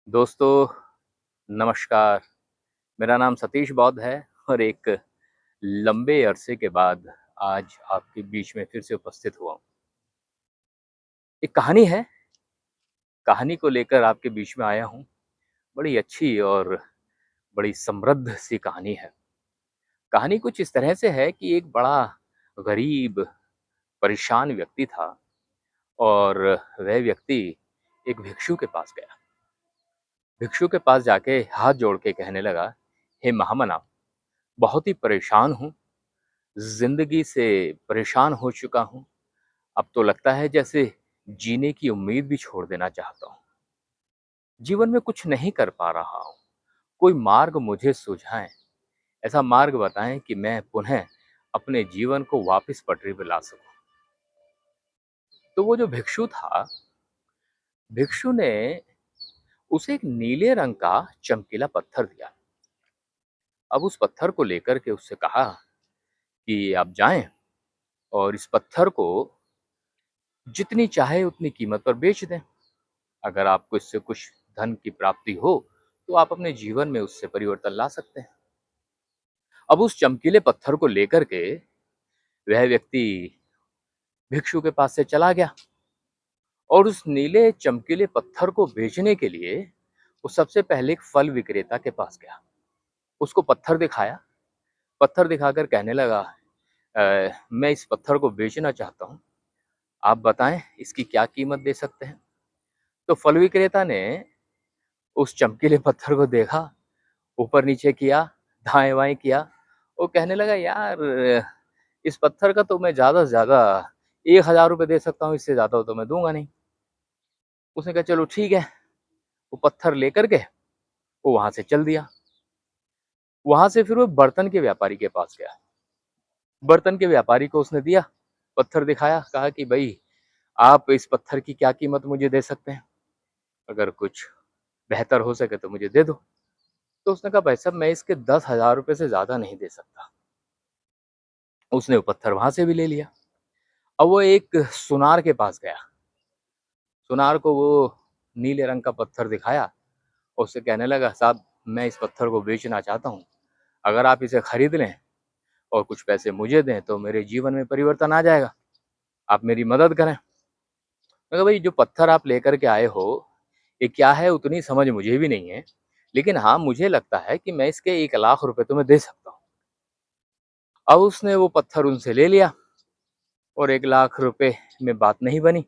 दोस्तों, नमस्कार। मेरा नाम सतीश बौद्ध है और एक लंबे अरसे के बाद आज आपके बीच में फिर से उपस्थित हुआ हूँ। एक कहानी है, कहानी को लेकर आपके बीच में आया हूँ। बड़ी अच्छी और बड़ी समृद्ध सी कहानी है। कहानी कुछ इस तरह से है कि एक बड़ा गरीब, परेशान व्यक्ति था और वह व्यक्ति एक भिक्षु के पास गया। भिक्षु के पास जाके हाथ जोड़ के कहने लगा, "हे महामना, बहुत ही परेशान हूँ। ज़िंदगी से परेशान हो चुका हूँ। अब तो लगता है जैसे जीने की उम्मीद भी छोड़ देना चाहता हूँ। जीवन में कुछ नहीं कर पा रहा हूँ। कोई मार्ग मुझे सुझाएँ। ऐसा मार्ग बताएँ कि मैं पुनः अपने जीवन को वापस पटरी पे ला सकूँ।" तो वो जो भिक्षु था, भिक्षु ने उसे एक नीले रंग का चमकीला पत्थर दिया। अब उस पत्थर को लेकर के उससे कहा कि आप जाएँ और इस पत्थर को जितनी चाहे उतनी कीमत पर बेच दें। अगर आपको इससे कुछ धन की प्राप्ति हो, तो आप अपने जीवन में उससे परिवर्तन ला सकते हैं। अब उस चमकीले पत्थर को लेकर के वह व्यक्ति भिक्षु के पास से चला गया और उस नीले चमकीले पत्थर को बेचने के लिए वो सबसे पहले एक फल विक्रेता के पास गया। उसको पत्थर दिखाया, पत्थर दिखाकर कहने लगा, मैं इस पत्थर को बेचना चाहता हूँ। आप बताएँ इसकी क्या कीमत दे सकते हैं?" तो फल विक्रेता ने उस चमकीले पत्थर को देखा, ऊपर-नीचे किया, दाएँ-बाएँ किया। वो कहने लगा, "यार, इस पत्थर का तो मैं ज़्यादा से ज़्यादा ₹1000 दे सकता हूँ, इससे ज़्यादा तो मैं दूँगा नहीं।" उसने कहा, "चलो ठीक है।" वो पत्थर लेकर के वो वहाँ से चल दिया। वहाँ से फिर वो बर्तन के व्यापारी के पास गया। बर्तन के व्यापारी को उसने दिया, पत्थर दिखाया, कहा कि, "भई, आप इस पत्थर की क्या कीमत मुझे दे सकते हैं? अगर कुछ बेहतर हो सके तो मुझे दे दो।" तो उसने कहा, "भाई साहब, मैं इसके ₹10,000 से ज़्यादा नहीं दे सकता।" उसने वो पत्थर वहाँ से भी ले लिया। अब वो एक सुनार के पास गया। सुनार को वो नीले रंग का पत्थर दिखाया और उससे कहने लगा, "साहब, मैं इस पत्थर को बेचना चाहता हूँ। अगर आप इसे खरीद लें और कुछ पैसे मुझे दें तो मेरे जीवन में परिवर्तन आ जाएगा। आप मेरी मदद करें।" मैं कहा, "भाई, जो पत्थर आप लेकर के आए हो, ये क्या है उतनी समझ मुझे भी नहीं है। लेकिन हाँ, मुझे लगता है कि मैं इसके 1 लाख रुपए तुम्हें दे सकता हूँ।" अब उसने वो पत्थर उनसे ले लिया और 1 लाख रुपए में बात नहीं बनी।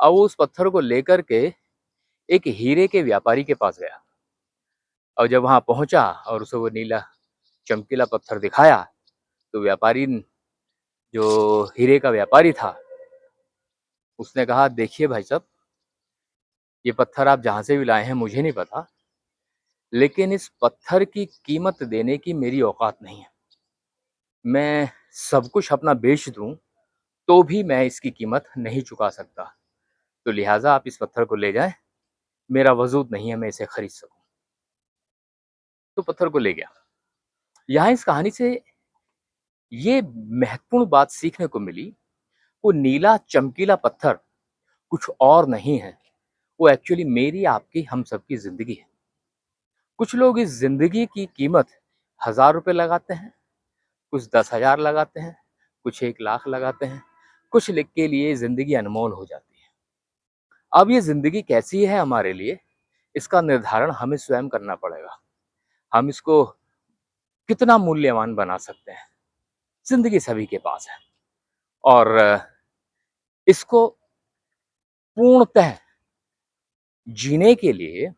अब वो उस पत्थर को लेकर के एक हीरे के व्यापारी के पास गया और जब वहाँ पहुँचा और उसे वो नीला चमकीला पत्थर दिखाया, तो व्यापारी जो हीरे का व्यापारी था, उसने कहा, "देखिए भाई साहब, ये पत्थर आप जहाँ से भी लाए हैं मुझे नहीं पता, लेकिन इस पत्थर की कीमत देने की मेरी औकात नहीं है। मैं सब कुछ अपना बेच दूँ, तो भी मैं इसकी कीमत नहीं चुका सकता। तो लिहाज़ा आप इस पत्थर को ले जाएँ, मेरा वजूद नहीं है मैं इसे खरीद सकूँ।" तो पत्थर को ले गया। यहाँ इस कहानी से ये महत्वपूर्ण बात सीखने को मिली, वो नीला चमकीला पत्थर कुछ और नहीं है, वो एक्चुअली मेरी, आपकी, हम सबकी ज़िंदगी है। कुछ लोग इस ज़िंदगी की कीमत ₹1000 लगाते हैं, कुछ 10,000 लगाते हैं, कुछ 1 लाख लगाते हैं, कुछ ल के लिए ज़िंदगी अनमोल हो जाती है। अब ये ज़िंदगी कैसी है हमारे लिए, इसका निर्धारण हमें स्वयं करना पड़ेगा। हम इसको कितना मूल्यवान बना सकते हैं, ज़िंदगी सभी के पास है और इसको पूर्णतः जीने के लिए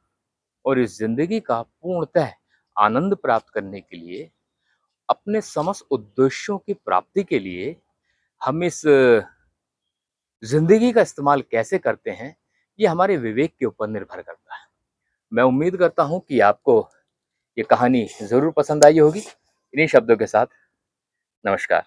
और इस ज़िंदगी का पूर्णतः आनंद प्राप्त करने के लिए, अपने समस्त उद्देश्यों की प्राप्ति के लिए हम इस ज़िंदगी का इस्तेमाल कैसे करते हैं, ये हमारे विवेक के ऊपर निर्भर करता है। मैं उम्मीद करता हूँ कि आपको ये कहानी ज़रूर पसंद आई होगी। इन्हीं शब्दों के साथ नमस्कार।